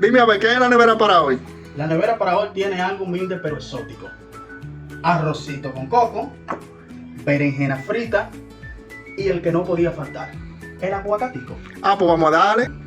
Dime a ver, ¿qué es la nevera para hoy? La nevera para hoy tiene algo humilde pero exótico. Arrocito con coco, berenjena frita y el que no podía faltar, el aguacatico. Ah, pues vamos a darle.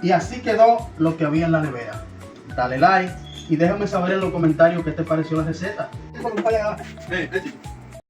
Y así quedó lo que había en la nevera. Dale like y déjame saber en los comentarios qué te pareció la receta.